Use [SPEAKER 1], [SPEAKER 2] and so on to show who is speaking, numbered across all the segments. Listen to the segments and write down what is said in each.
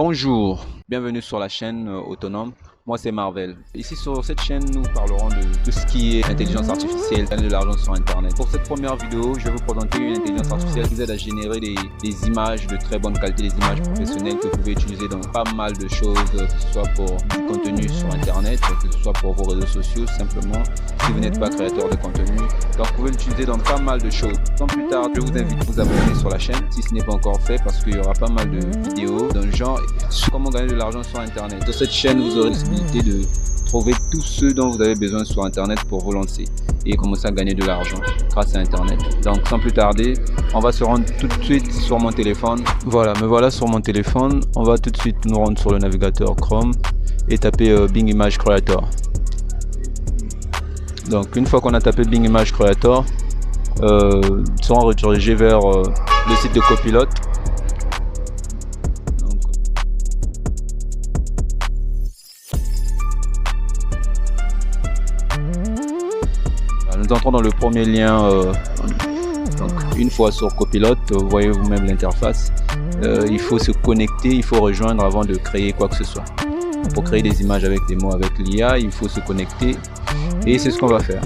[SPEAKER 1] Bonjour, bienvenue sur la chaîne Autonome. Moi c'est Marvel. Ici sur cette chaîne nous parlerons de tout ce qui est intelligence artificielle, gagner de l'argent sur internet. Pour cette première vidéo, je vais vous présenter une intelligence artificielle qui vous aide à générer des images de très bonne qualité, des images professionnelles que vous pouvez utiliser dans pas mal de choses, que ce soit pour du contenu sur internet, que ce soit pour vos réseaux sociaux simplement, si vous n'êtes pas créateur de contenu. Donc vous pouvez l'utiliser dans pas mal de choses. Sans plus tard, je vous invite à vous abonner sur la chaîne si ce n'est pas encore fait, parce qu'il y aura pas mal de vidéos dans le genre sur comment gagner de l'argent sur internet. Sur cette chaîne, vous aurez la possibilité de trouver tout ce dont vous avez besoin sur internet pour vous lancer et commencer à gagner de l'argent grâce à internet. Donc sans plus tarder, on va se rendre tout de suite sur mon téléphone. Voilà, me voilà sur mon téléphone. On va tout de suite nous rendre sur le navigateur Chrome et taper Bing Image Creator. Donc une fois qu'on a tapé Bing Image Creator, nous serons redirigés vers le site de Copilot. Nous entrons dans le premier lien. Donc une fois sur Copilot, vous voyez vous-même l'interface. Il faut se connecter, il faut rejoindre avant de créer quoi que ce soit. Pour créer des images avec des mots avec l'IA, il faut se connecter et c'est ce qu'on va faire.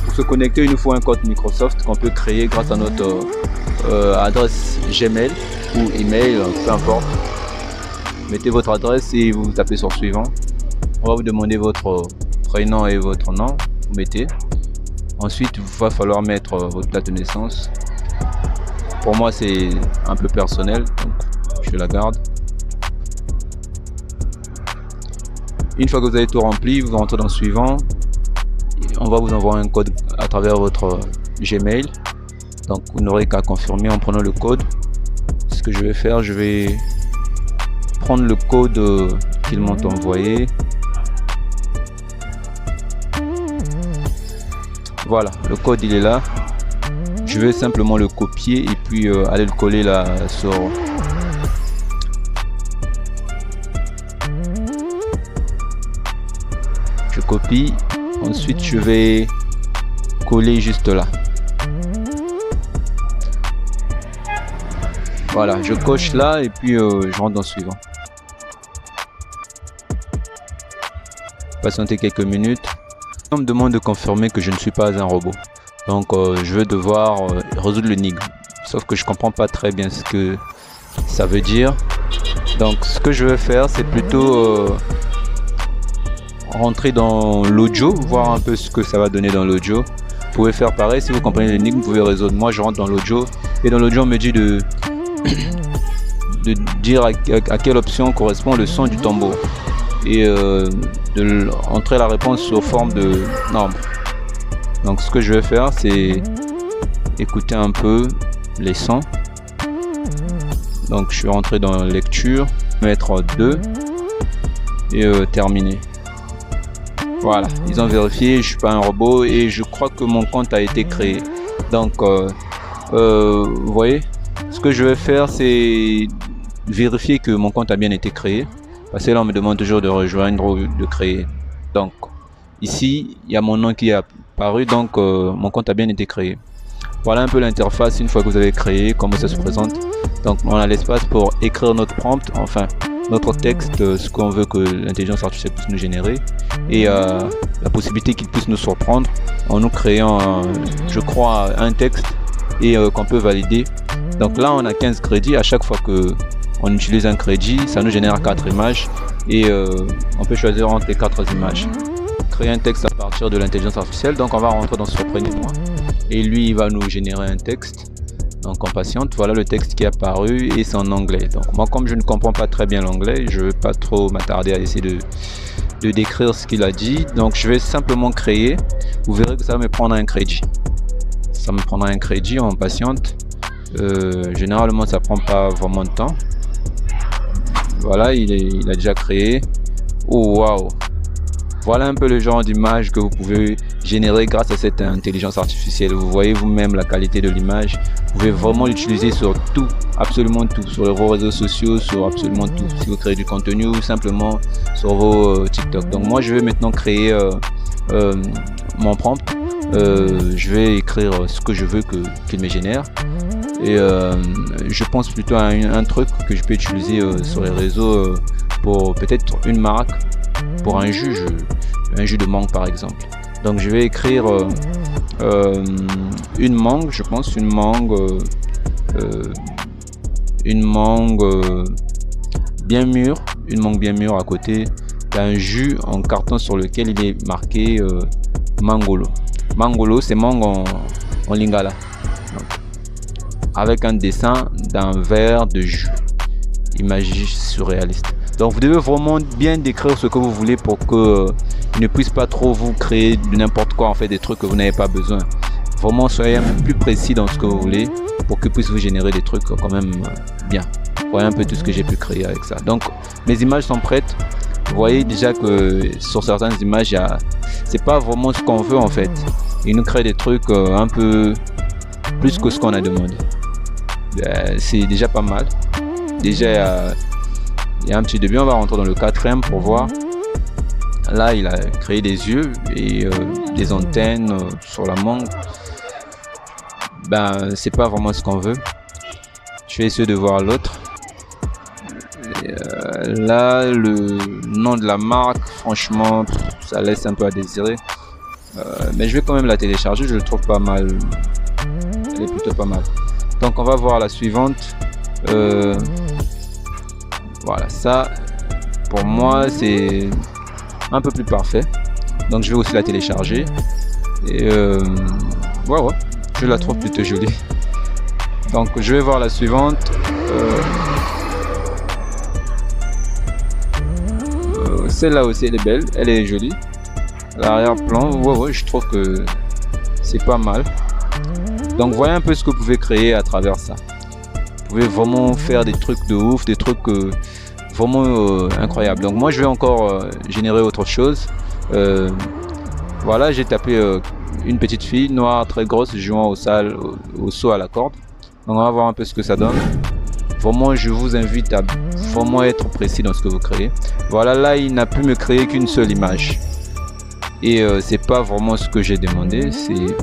[SPEAKER 1] Pour se connecter, il nous faut un code Microsoft qu'on peut créer grâce à notre adresse Gmail ou email, peu importe. Mettez votre adresse et vous tapez sur suivant. On va vous demander votre prénom et votre nom, vous mettez. Ensuite, il va falloir mettre votre date de naissance. Pour moi, c'est un peu personnel, donc je la garde. Une fois que vous avez tout rempli, vous rentrez dans suivant. On va vous envoyer un code à travers votre Gmail. Donc, vous n'aurez qu'à confirmer en prenant le code. Ce que je vais faire, je vais prendre le code qu'ils m'ont envoyé. Voilà, le code il est là. Je vais simplement le copier et puis aller le coller là sur. Je copie. Ensuite je vais coller juste là. Voilà, je coche là et puis je rentre dans le suivant. Patientez quelques minutes. On me demande de confirmer que je ne suis pas un robot. Donc je vais devoir résoudre l'énigme. Sauf que je comprends pas très bien ce que ça veut dire. Donc ce que je vais faire, c'est plutôt rentrer dans l'audio, voir un peu ce que ça va donner dans l'audio. Vous pouvez faire pareil, si vous comprenez l'énigme, vous pouvez résoudre. Moi je rentre dans l'audio et dans l'audio on me dit de dire à quelle option correspond le son du tambour. Et de entrer la réponse sous forme de nombre. Donc ce que je vais faire, c'est écouter un peu les sons. Donc je suis rentré dans lecture, mettre 2 et terminer. Voilà, ils ont vérifié, je suis pas un robot et je crois que mon compte a été créé. Donc vous voyez, ce que je vais faire, c'est vérifier que mon compte a bien été créé. Parce que là on me demande toujours de rejoindre ou de créer. Donc ici il y a mon nom qui est apparu, donc mon compte a bien été créé. Voilà un peu l'interface une fois que vous avez créé, comment ça se présente. Donc on a l'espace pour écrire notre prompt, enfin notre texte, ce qu'on veut que l'intelligence artificielle puisse nous générer, et la possibilité qu'il puisse nous surprendre en nous créant je crois un texte et qu'on peut valider. Donc là on a 15 crédits. À chaque fois que on utilise un crédit, ça nous génère 4 images et on peut choisir entre les 4 images. Créer un texte à partir de l'intelligence artificielle, donc on va rentrer dans Surprenez-moi et lui il va nous générer un texte. Donc on patiente, voilà le texte qui est apparu et c'est en anglais. Donc moi comme je ne comprends pas très bien l'anglais, je ne vais pas trop m'attarder à essayer de décrire ce qu'il a dit. Donc je vais simplement créer, vous verrez que ça va me prendre un crédit. Ça me prendra un crédit, on patiente. Généralement ça prend pas vraiment de temps. Voilà, il a déjà créé. Oh waouh! Voilà un peu le genre d'image que vous pouvez générer grâce à cette intelligence artificielle. Vous voyez vous-même la qualité de l'image. Vous pouvez vraiment l'utiliser sur tout, absolument tout, sur vos réseaux sociaux, sur absolument tout. Si vous créez du contenu ou simplement sur vos TikTok. Donc moi je vais maintenant créer mon prompt. je vais écrire ce que je veux qu'il me génère. Et je pense plutôt à un truc que je peux utiliser sur les réseaux pour peut-être une marque, pour un jus de mangue par exemple. Donc je vais écrire une mangue, je pense, une mangue bien mûre, à côté d'un jus en carton sur lequel il est marqué Mangolo. Mangolo, c'est mangue en lingala. Donc, avec un dessin d'un verre de jus. Imagine surréaliste. Donc vous devez vraiment bien décrire ce que vous voulez pour que il ne puisse pas trop vous créer n'importe quoi, en fait, des trucs que vous n'avez pas besoin. Vraiment soyez un peu plus précis dans ce que vous voulez pour qu'il puisse vous générer des trucs quand même bien. Vous voyez un peu tout ce que j'ai pu créer avec ça. Donc mes images sont prêtes. Vous voyez déjà que sur certaines images, c'est pas vraiment ce qu'on veut en fait. Il nous crée des trucs un peu plus que ce qu'on a demandé. C'est déjà pas mal. Déjà il y a un petit début. On va rentrer dans le quatrième pour voir. Là il a créé des yeux et des antennes sur la mangue. C'est pas vraiment ce qu'on veut. Je vais essayer de voir l'autre. Là le nom de la marque, franchement ça laisse un peu à désirer, mais je vais quand même la télécharger. Je le trouve pas mal, elle est plutôt pas mal. Donc on va voir la suivante. Voilà, ça pour moi c'est un peu plus parfait, donc je vais aussi la télécharger et ouais, je la trouve plutôt jolie. Donc je vais voir la suivante. Celle-là aussi elle est belle, elle est jolie. L'arrière-plan, ouais, je trouve que c'est pas mal. Donc voyez un peu ce que vous pouvez créer à travers ça. Vous pouvez vraiment faire des trucs de ouf, des trucs vraiment incroyables. Donc moi je vais encore générer autre chose. Voilà, j'ai tapé une petite fille noire très grosse jouant au saut à la corde. Donc on va voir un peu ce que ça donne. Vraiment je vous invite à vraiment être précis dans ce que vous créez. Voilà, là il n'a pu me créer qu'une seule image et c'est pas vraiment ce que j'ai demandé. Vous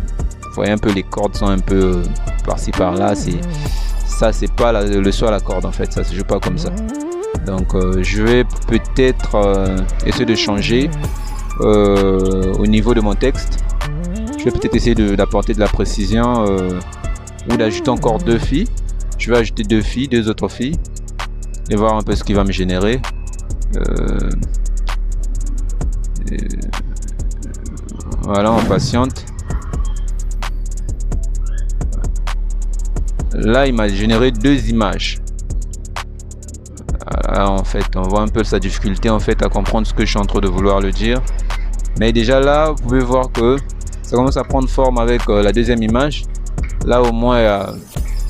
[SPEAKER 1] voyez un peu, les cordes sont un peu par-ci par-là. C'est pas le saut à la corde en fait, ça se joue pas comme ça. Donc je vais peut-être essayer de changer au niveau de mon texte. Je vais peut-être essayer d'apporter de la précision ou d'ajouter encore deux filles. Je vais ajouter deux autres filles et voir un peu ce qui va me générer. Voilà, on patiente. Là il m'a généré deux images. Voilà, en fait on voit un peu sa difficulté en fait à comprendre ce que je suis en train de vouloir le dire, mais déjà là vous pouvez voir que ça commence à prendre forme avec la deuxième image. Là au moins il y a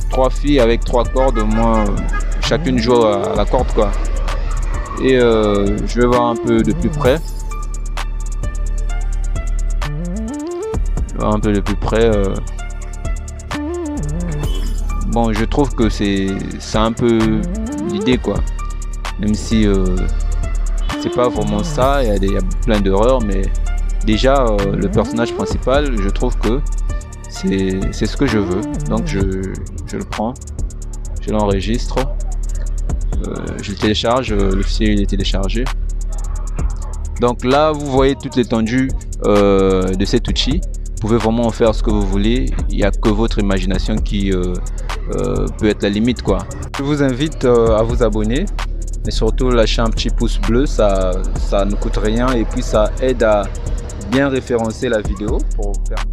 [SPEAKER 1] trois filles avec trois cordes, au moins chacune joue à la corde quoi. Et je vais voir un peu de plus près. Bon, je trouve que c'est un peu l'idée quoi, même si c'est pas vraiment ça. Il y a plein d'erreurs, mais déjà le personnage principal, je trouve que c'est ce que je veux. Donc je le prends, je l'enregistre, je le télécharge, le fichier il est téléchargé. Donc là vous voyez toute l'étendue de cet outil. Vous pouvez vraiment en faire ce que vous voulez. Il n'y a que votre imagination qui peut être la limite quoi. Je vous invite à vous abonner, mais surtout lâcher un petit pouce bleu, ça ne coûte rien et puis ça aide à bien référencer la vidéo pour faire